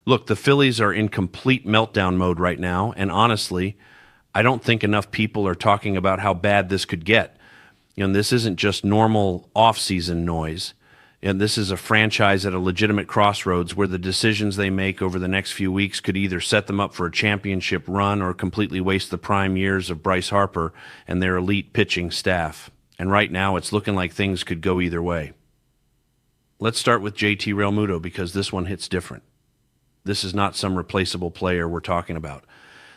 Look, the Phillies are in complete meltdown mode right now, and honestly, I don't think enough people are talking about how bad this could get. This isn't just normal off-season noise. And this is a franchise at a legitimate crossroads where the decisions they make over the next few weeks could either set them up for a championship run or completely waste the prime years of Bryce Harper and their elite pitching staff. And right now, it's looking like things could go either way. Let's start with JT Realmuto because this one hits different. This is not some replaceable player we're talking about.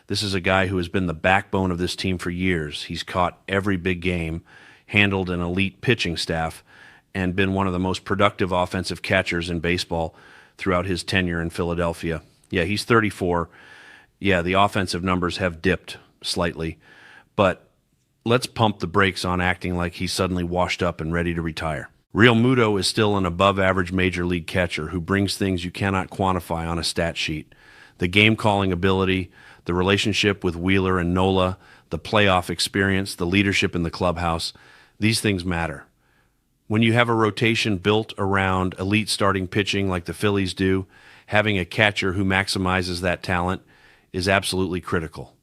This is a guy who has been the backbone of this team for years. He's caught every big game, handled an elite pitching staff, and been one of the most productive offensive catchers in baseball throughout his tenure in Philadelphia. Yeah, he's 34. Yeah, the offensive numbers have dipped slightly, but let's pump the brakes on acting like he's suddenly washed up and ready to retire. Realmuto is still an above-average major league catcher who brings things you cannot quantify on a stat sheet. The game-calling ability, the relationship with Wheeler and Nola, the playoff experience, the leadership in the clubhouse, these things matter. When you have a rotation built around elite starting pitching like the Phillies do, having a catcher who maximizes that talent is absolutely critical.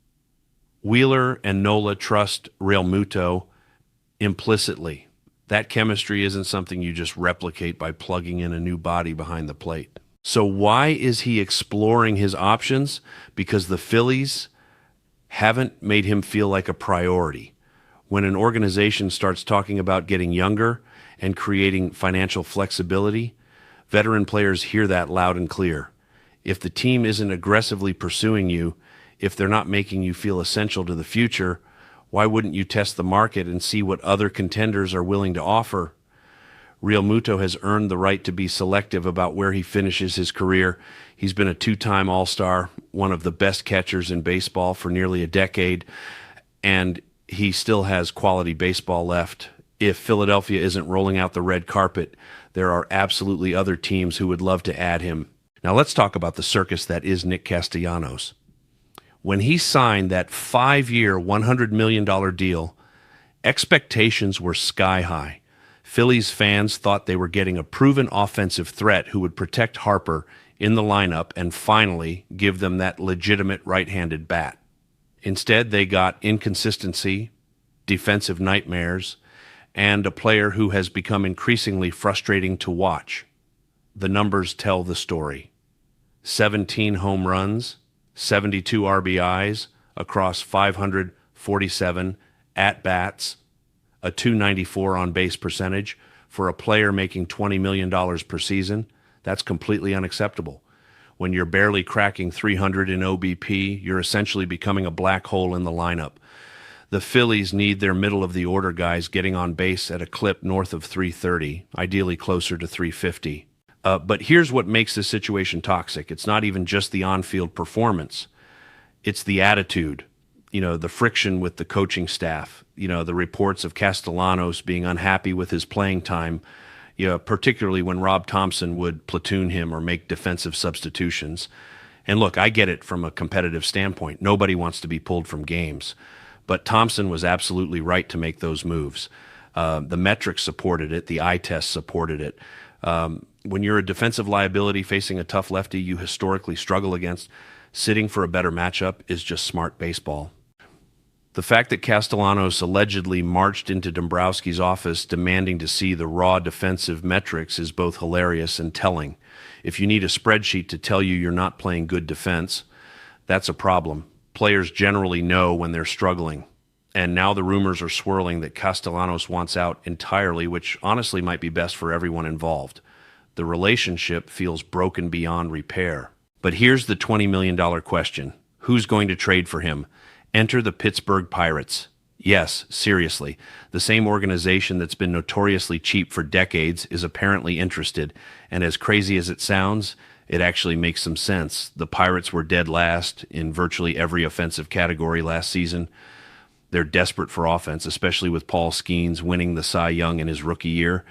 Wheeler and Nola trust Realmuto implicitly. That chemistry isn't something you just replicate by plugging in a new body behind the plate. So why is he exploring his options? Because the Phillies haven't made him feel like a priority. When an organization starts talking about getting younger and creating financial flexibility, veteran players hear that loud and clear. If the team isn't aggressively pursuing you, if they're not making you feel essential to the future, why wouldn't you test the market and see what other contenders are willing to offer? Realmuto has earned the right to be selective about where he finishes his career. He's been a two-time All-Star, one of the best catchers in baseball for nearly a decade, and he still has quality baseball left. If Philadelphia isn't rolling out the red carpet, there are absolutely other teams who would love to add him. Now let's talk about the circus that is Nick Castellanos. When he signed that 5-year, $100 million deal, expectations were sky high. Phillies fans thought they were getting a proven offensive threat who would protect Harper in the lineup and finally give them that legitimate right-handed bat. Instead, they got inconsistency, defensive nightmares, and a player who has become increasingly frustrating to watch. The numbers tell the story. 17 home runs, 72 RBIs across 547 at-bats, a .294 on-base percentage for a player making $20 million per season. That's completely unacceptable. When you're barely cracking 300 in OBP, you're essentially becoming a black hole in the lineup. The Phillies need their middle-of-the-order guys getting on base at a clip north of 330, ideally closer to 350. But here's what makes this situation toxic. It's not even just the on-field performance. It's the attitude, the friction with the coaching staff, the reports of Castellanos being unhappy with his playing time, particularly when Rob Thompson would platoon him or make defensive substitutions. And look, I get it from a competitive standpoint. Nobody wants to be pulled from games. But Thompson was absolutely right to make those moves. The metrics supported it. The eye test supported it. When you're a defensive liability facing a tough lefty you historically struggle against, sitting for a better matchup is just smart baseball. The fact that Castellanos allegedly marched into Dombrowski's office demanding to see the raw defensive metrics is both hilarious and telling. If you need a spreadsheet to tell you you're not playing good defense, that's a problem. Players generally know when they're struggling. And now the rumors are swirling that Castellanos wants out entirely, which honestly might be best for everyone involved. The relationship feels broken beyond repair. But here's the $20 million question. Who's going to trade for him? Enter the Pittsburgh Pirates. Yes, seriously. The same organization that's been notoriously cheap for decades is apparently interested. And as crazy as it sounds, it actually makes some sense. The Pirates were dead last in virtually every offensive category last season. They're desperate for offense, especially with Paul Skeens winning the Cy Young in his rookie year.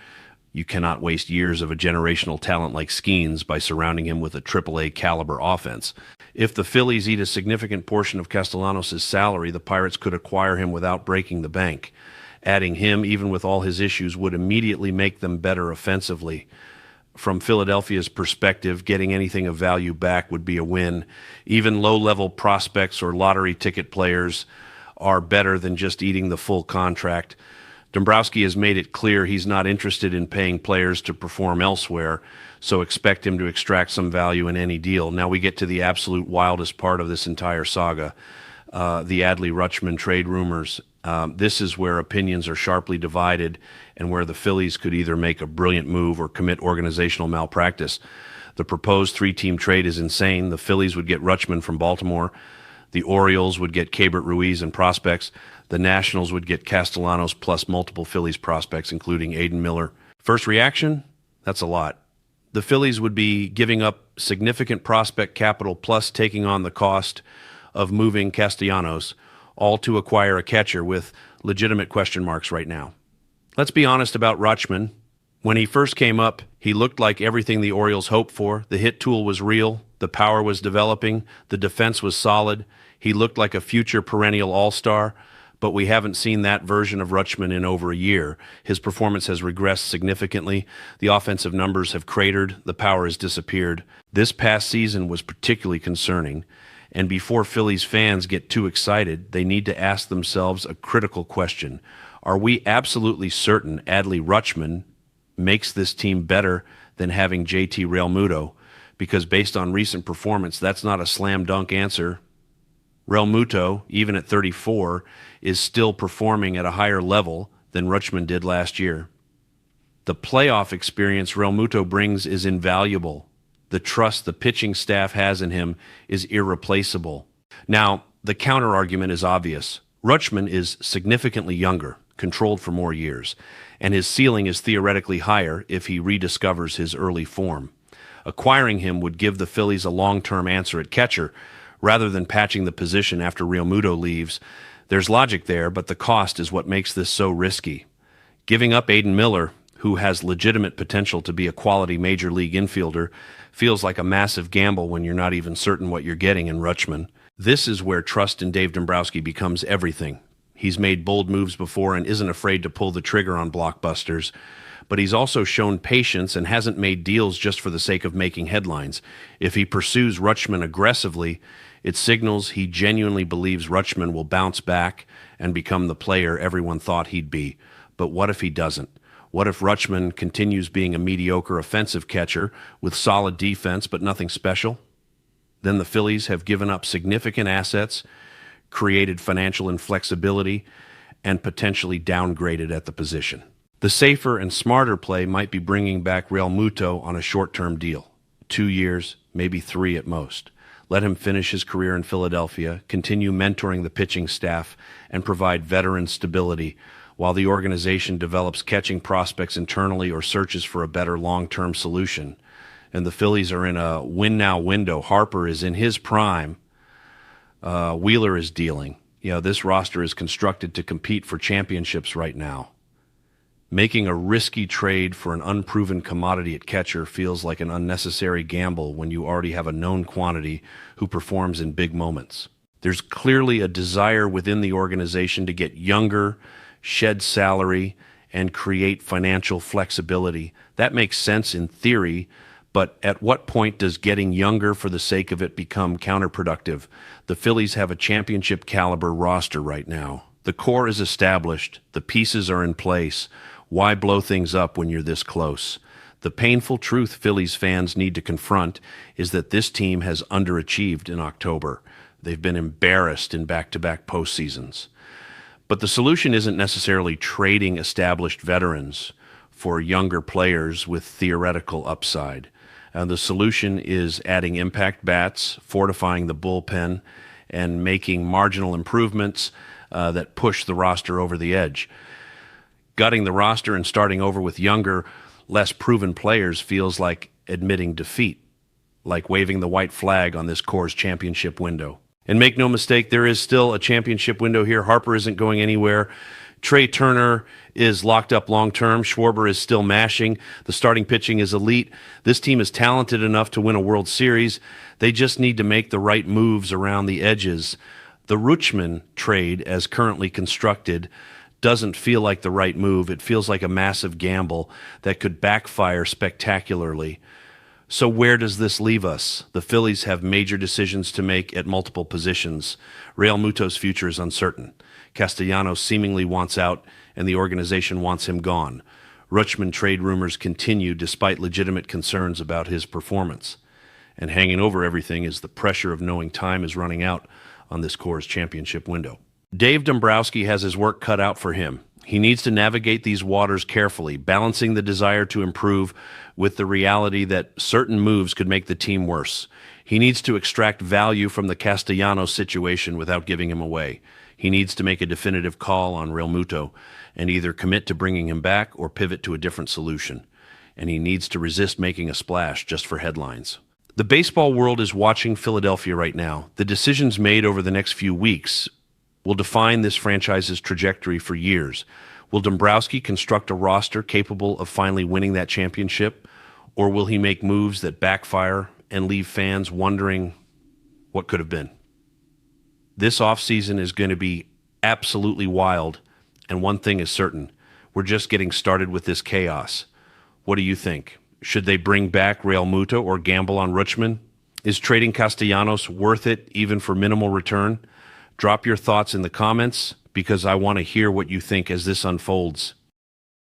You cannot waste years of a generational talent like Skeens by surrounding him with a AAA caliber offense. If the Phillies eat a significant portion of Castellanos' salary, the Pirates could acquire him without breaking the bank. Adding him, even with all his issues, would immediately make them better offensively. from Philadelphia's perspective, getting anything of value back would be a win. Even low-level prospects or lottery ticket players are better than just eating the full contract. Dombrowski has made it clear he's not interested in paying players to perform elsewhere, so expect him to extract some value in any deal. Now we get to the absolute wildest part of this entire saga, the Adley-Rutschman trade rumors. This is where opinions are sharply divided and where the Phillies could either make a brilliant move or commit organizational malpractice. The proposed three-team trade is insane. The Phillies would get Rutschman from Baltimore. The Orioles would get Keibert Ruiz and prospects. The Nationals would get Castellanos plus multiple Phillies prospects, including Aiden Miller. First reaction? That's a lot. The Phillies would be giving up significant prospect capital plus taking on the cost of moving Castellanos, all to acquire a catcher with legitimate question marks right now. Let's be honest about Rutschman. When he first came up, he looked like everything the Orioles hoped for. The hit tool was real, the power was developing, the defense was solid. He looked like a future perennial all-star, but we haven't seen that version of Rutschman in over a year. His performance has regressed significantly. The offensive numbers have cratered. The power has disappeared. This past season was particularly concerning. And before Phillies fans get too excited, they need to ask themselves a critical question. Are we absolutely certain Adley-Rutschman makes this team better than having JT Realmuto? Because based on recent performance, that's not a slam dunk answer. Realmuto, even at 34, is still performing at a higher level than Rutschman did last year. The playoff experience Realmuto brings is invaluable. The trust the pitching staff has in him is irreplaceable. Now, the counter-argument is obvious. Rutschman is significantly younger, controlled for more years, and his ceiling is theoretically higher if he rediscovers his early form. Acquiring him would give the Phillies a long-term answer at catcher, rather than patching the position after Realmuto leaves. There's logic there, but the cost is what makes this so risky. Giving up Aiden Miller, who has legitimate potential to be a quality major league infielder, feels like a massive gamble when you're not even certain what you're getting in Rutschman. This is where trust in Dave Dombrowski becomes everything. He's made bold moves before and isn't afraid to pull the trigger on blockbusters, but he's also shown patience and hasn't made deals just for the sake of making headlines. If he pursues Rutschman aggressively, it signals he genuinely believes Rutschman will bounce back and become the player everyone thought he'd be. But what if he doesn't? What if Rutschman continues being a mediocre offensive catcher with solid defense but nothing special? Then the Phillies have given up significant assets, created financial inflexibility, and potentially downgraded at the position. The safer and smarter play might be bringing back Realmuto on a short-term deal, 2 years, maybe 3 at most. Let him finish his career in Philadelphia, continue mentoring the pitching staff, and provide veteran stability while the organization develops catching prospects internally or searches for a better long-term solution. And the Phillies are in a win-now window. Harper is in his prime. Wheeler is dealing. This roster is constructed to compete for championships right now. Making a risky trade for an unproven commodity at catcher feels like an unnecessary gamble when you already have a known quantity who performs in big moments. There's clearly a desire within the organization to get younger, shed salary, and create financial flexibility. That makes sense in theory, but at what point does getting younger for the sake of it become counterproductive? The Phillies have a championship caliber roster right now. The core is established. The pieces are in place. Why blow things up when you're this close? The painful truth Phillies fans need to confront is that this team has underachieved in October. They've been embarrassed in back-to-back postseasons. But the solution isn't necessarily trading established veterans for younger players with theoretical upside. The solution is adding impact bats, fortifying the bullpen, and making marginal improvements that push the roster over the edge. Gutting the roster and starting over with younger, less proven players feels like admitting defeat, like waving the white flag on this core's championship window. And make no mistake, there is still a championship window here. Harper isn't going anywhere. Trey Turner is locked up long-term. Schwarber is still mashing. The starting pitching is elite. This team is talented enough to win a World Series. They just need to make the right moves around the edges. The Rutschman trade, as currently constructed, doesn't feel like the right move. It feels like a massive gamble that could backfire spectacularly. So where does this leave us? The Phillies have major decisions to make at multiple positions. Realmuto's future is uncertain. Castellanos seemingly wants out, and the organization wants him gone. Rutschman trade rumors continue despite legitimate concerns about his performance. And hanging over everything is the pressure of knowing time is running out on this Core's championship window. Dave Dombrowski has his work cut out for him. He needs to navigate these waters carefully, balancing the desire to improve with the reality that certain moves could make the team worse. He needs to extract value from the Castellanos situation without giving him away. He needs to make a definitive call on Realmuto and either commit to bringing him back or pivot to a different solution. And he needs to resist making a splash just for headlines. The baseball world is watching Philadelphia right now. The decisions made over the next few weeks will define this franchise's trajectory for years. Will Dombrowski construct a roster capable of finally winning that championship, or will he make moves that backfire and leave fans wondering what could have been? This offseason is going to be absolutely wild, and one thing is certain. We're just getting started with this chaos. What do you think? Should they bring back Realmuto or gamble on Rutschman? Is trading Castellanos worth it, even for minimal return? Drop your thoughts in the comments, because I want to hear what you think as this unfolds.